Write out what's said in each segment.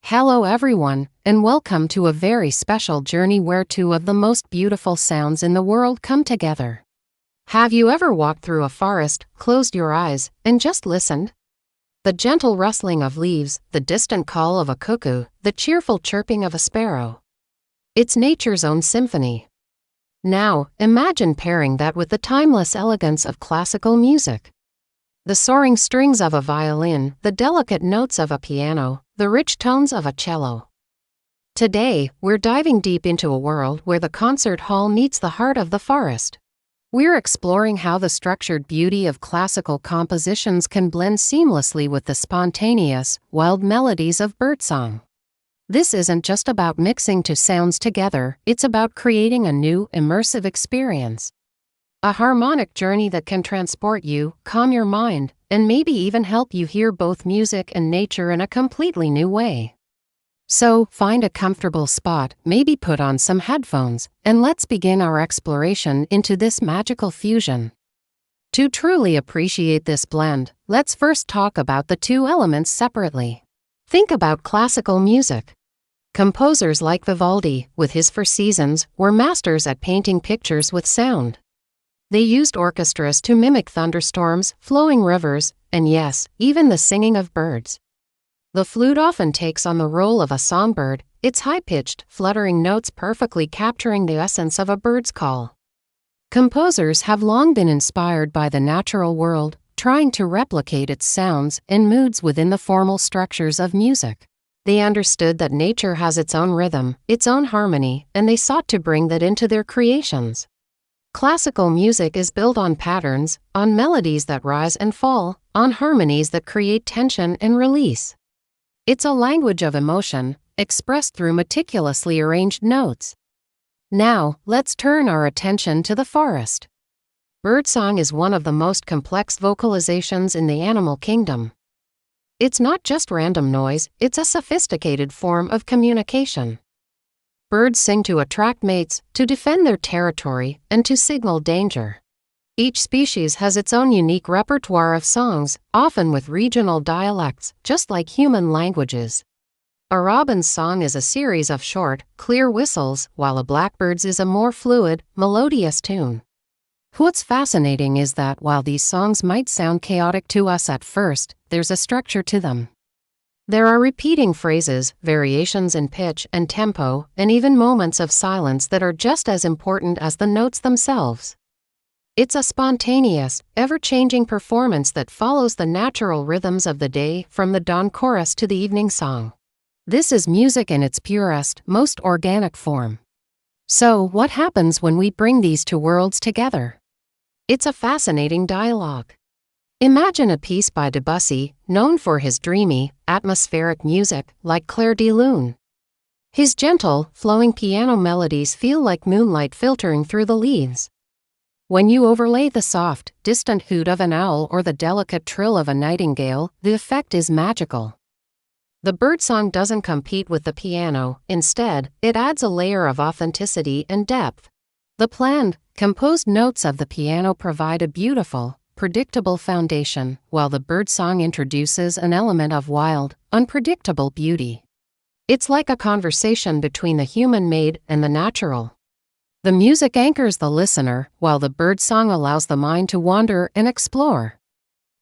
Hello everyone, and welcome to a very special journey where two of the most beautiful sounds in the world come together. Have you ever walked through a forest, closed your eyes, and just listened? The gentle rustling of leaves, the distant call of a cuckoo, the cheerful chirping of a sparrow. It's nature's own symphony. Now, imagine pairing that with the timeless elegance of classical music. The soaring strings of a violin, the delicate notes of a piano, the rich tones of a cello. Today, we're diving deep into a world where the concert hall meets the heart of the forest. We're exploring how the structured beauty of classical compositions can blend seamlessly with the spontaneous, wild melodies of birdsong. This isn't just about mixing two sounds together, it's about creating a new, immersive experience. A harmonic journey that can transport you, calm your mind, and maybe even help you hear both music and nature in a completely new way. So, find a comfortable spot, maybe put on some headphones, and let's begin our exploration into this magical fusion. To truly appreciate this blend, let's first talk about the two elements separately. Think about classical music. Composers like Vivaldi, with his Four Seasons, were masters at painting pictures with sound. They used orchestras to mimic thunderstorms, flowing rivers, and yes, even the singing of birds. The flute often takes on the role of a songbird, its high-pitched, fluttering notes perfectly capturing the essence of a bird's call. Composers have long been inspired by the natural world, trying to replicate its sounds and moods within the formal structures of music. They understood that nature has its own rhythm, its own harmony, and they sought to bring that into their creations. Classical music is built on patterns, on melodies that rise and fall, on harmonies that create tension and release. It's a language of emotion, expressed through meticulously arranged notes. Now, let's turn our attention to the forest. Birdsong is one of the most complex vocalizations in the animal kingdom. It's not just random noise, it's a sophisticated form of communication. Birds sing to attract mates, to defend their territory, and to signal danger. Each species has its own unique repertoire of songs, often with regional dialects, just like human languages. A robin's song is a series of short, clear whistles, while a blackbird's is a more fluid, melodious tune. What's fascinating is that while these songs might sound chaotic to us at first, there's a structure to them. There are repeating phrases, variations in pitch and tempo, and even moments of silence that are just as important as the notes themselves. It's a spontaneous, ever-changing performance that follows the natural rhythms of the day, from the dawn chorus to the evening song. This is music in its purest, most organic form. So, what happens when we bring these two worlds together? It's a fascinating dialogue. Imagine a piece by Debussy, known for his dreamy, atmospheric music, like Clair de Lune. His gentle, flowing piano melodies feel like moonlight filtering through the leaves. When you overlay the soft, distant hoot of an owl or the delicate trill of a nightingale, the effect is magical. The birdsong doesn't compete with the piano, instead, it adds a layer of authenticity and depth. The planned, composed notes of the piano provide a beautiful, predictable foundation, while the birdsong introduces an element of wild, unpredictable beauty. It's like a conversation between the human-made and the natural. The music anchors the listener, while the birdsong allows the mind to wander and explore.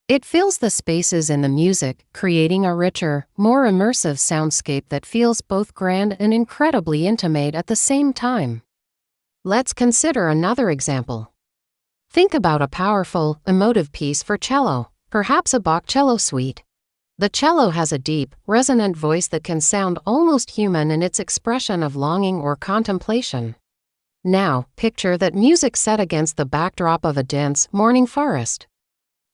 It fills the spaces in the music, creating a richer, more immersive soundscape that feels both grand and incredibly intimate at the same time. Let's consider another example. Think about a powerful, emotive piece for cello, perhaps a Bach cello suite. The cello has a deep, resonant voice that can sound almost human in its expression of longing or contemplation. Now, picture that music set against the backdrop of a dense, morning forest.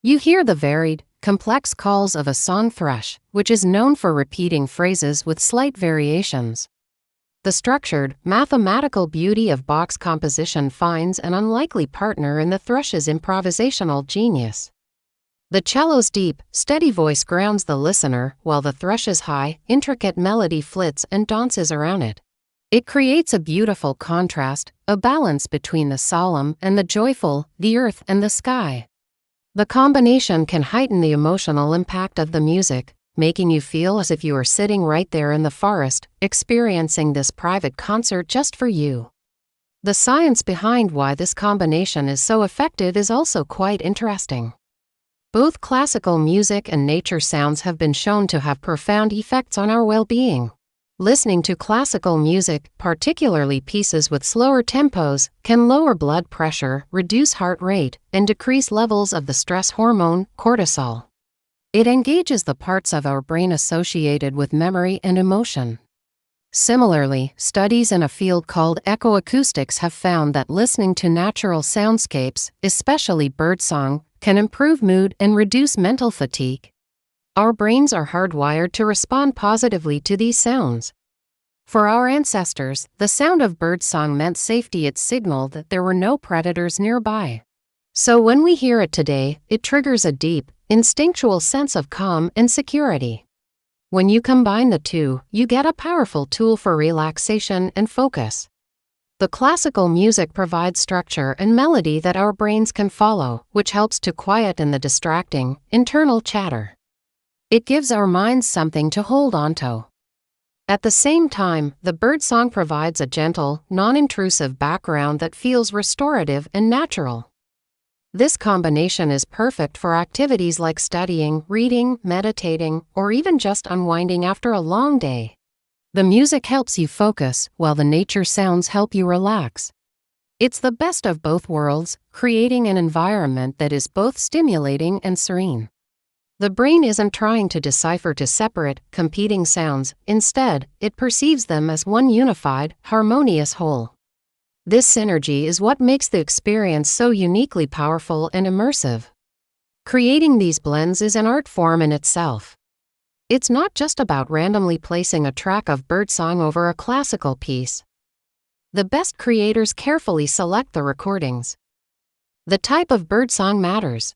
You hear the varied, complex calls of a song thrush, which is known for repeating phrases with slight variations. The structured, mathematical beauty of Bach's composition finds an unlikely partner in the thrush's improvisational genius. The cello's deep, steady voice grounds the listener, while the thrush's high, intricate melody flits and dances around it. It creates a beautiful contrast, a balance between the solemn and the joyful, the earth and the sky. The combination can heighten the emotional impact of the music, making you feel as if you are sitting right there in the forest, experiencing this private concert just for you. The science behind why this combination is so effective is also quite interesting. Both classical music and nature sounds have been shown to have profound effects on our well-being. Listening to classical music, particularly pieces with slower tempos, can lower blood pressure, reduce heart rate, and decrease levels of the stress hormone, cortisol. It engages the parts of our brain associated with memory and emotion. Similarly, studies in a field called ecoacoustics have found that listening to natural soundscapes, especially birdsong, can improve mood and reduce mental fatigue. Our brains are hardwired to respond positively to these sounds. For our ancestors, the sound of birdsong meant safety. It signaled that there were no predators nearby. So when we hear it today, it triggers a deep, instinctual sense of calm and security. When you combine the two, you get a powerful tool for relaxation and focus. The classical music provides structure and melody that our brains can follow, which helps to quieten the distracting, internal chatter. It gives our minds something to hold onto. At the same time, the birdsong provides a gentle, non-intrusive background that feels restorative and natural. This combination is perfect for activities like studying, reading, meditating, or even just unwinding after a long day. The music helps you focus, while the nature sounds help you relax. It's the best of both worlds, creating an environment that is both stimulating and serene. The brain isn't trying to decipher two separate, competing sounds. Instead, it perceives them as one unified, harmonious whole. This synergy is what makes the experience so uniquely powerful and immersive. Creating these blends is an art form in itself. It's not just about randomly placing a track of birdsong over a classical piece. The best creators carefully select the recordings. The type of birdsong matters.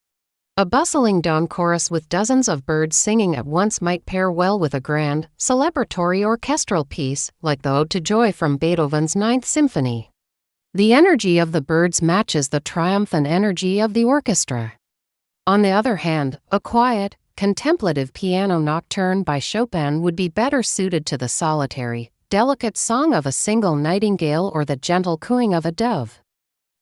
A bustling dawn chorus with dozens of birds singing at once might pair well with a grand, celebratory orchestral piece, like the Ode to Joy from Beethoven's Ninth Symphony. The energy of the birds matches the triumphant energy of the orchestra. On the other hand, a quiet, contemplative piano nocturne by Chopin would be better suited to the solitary, delicate song of a single nightingale or the gentle cooing of a dove.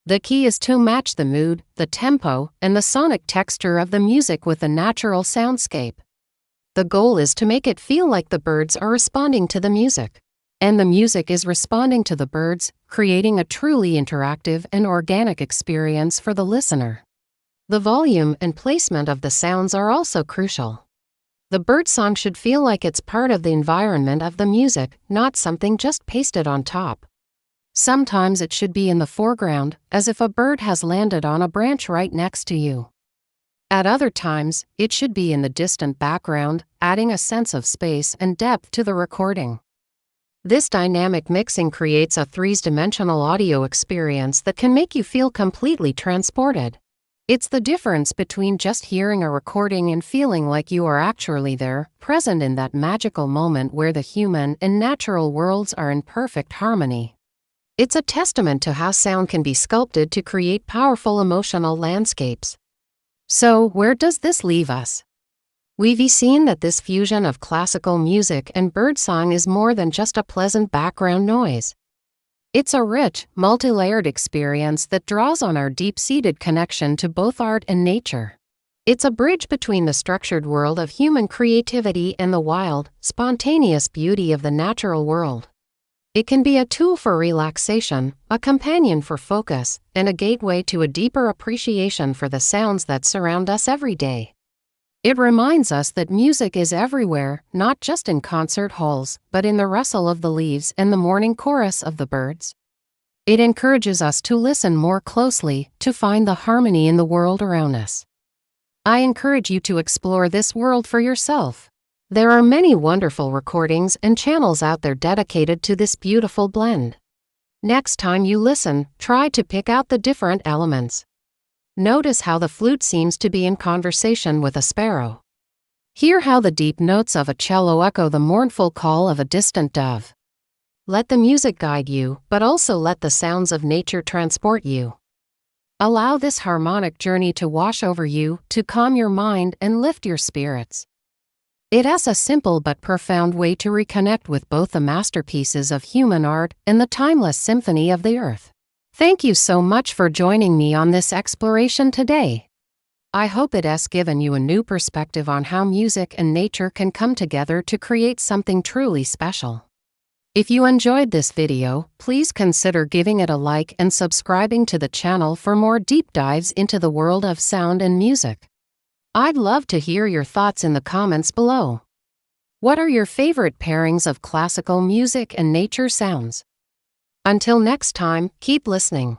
The key is to match the mood, the tempo, and the sonic texture of the music with the natural soundscape. The goal is to make it feel like the birds are responding to the music, and the music is responding to the birds, creating a truly interactive and organic experience for the listener. The volume and placement of the sounds are also crucial. The birdsong should feel like it's part of the environment of the music, not something just pasted on top. Sometimes it should be in the foreground, as if a bird has landed on a branch right next to you. At other times, it should be in the distant background, adding a sense of space and depth to the recording. This dynamic mixing creates a three-dimensional audio experience that can make you feel completely transported. It's the difference between just hearing a recording and feeling like you are actually there, present in that magical moment where the human and natural worlds are in perfect harmony. It's a testament to how sound can be sculpted to create powerful emotional landscapes. So, where does this leave us? We've seen that this fusion of classical music and birdsong is more than just a pleasant background noise. It's a rich, multi-layered experience that draws on our deep-seated connection to both art and nature. It's a bridge between the structured world of human creativity and the wild, spontaneous beauty of the natural world. It can be a tool for relaxation, a companion for focus, and a gateway to a deeper appreciation for the sounds that surround us every day. It reminds us that music is everywhere, not just in concert halls, but in the rustle of the leaves and the morning chorus of the birds. It encourages us to listen more closely, to find the harmony in the world around us. I encourage you to explore this world for yourself. There are many wonderful recordings and channels out there dedicated to this beautiful blend. Next time you listen, try to pick out the different elements. Notice how the flute seems to be in conversation with a sparrow. Hear how the deep notes of a cello echo the mournful call of a distant dove. Let the music guide you, but also let the sounds of nature transport you. Allow this harmonic journey to wash over you, to calm your mind and lift your spirits. It has a simple but profound way to reconnect with both the masterpieces of human art and the timeless symphony of the earth. Thank you so much for joining me on this exploration today. I hope it has given you a new perspective on how music and nature can come together to create something truly special. If you enjoyed this video, please consider giving it a like and subscribing to the channel for more deep dives into the world of sound and music. I'd love to hear your thoughts in the comments below. What are your favorite pairings of classical music and nature sounds? Until next time, keep listening.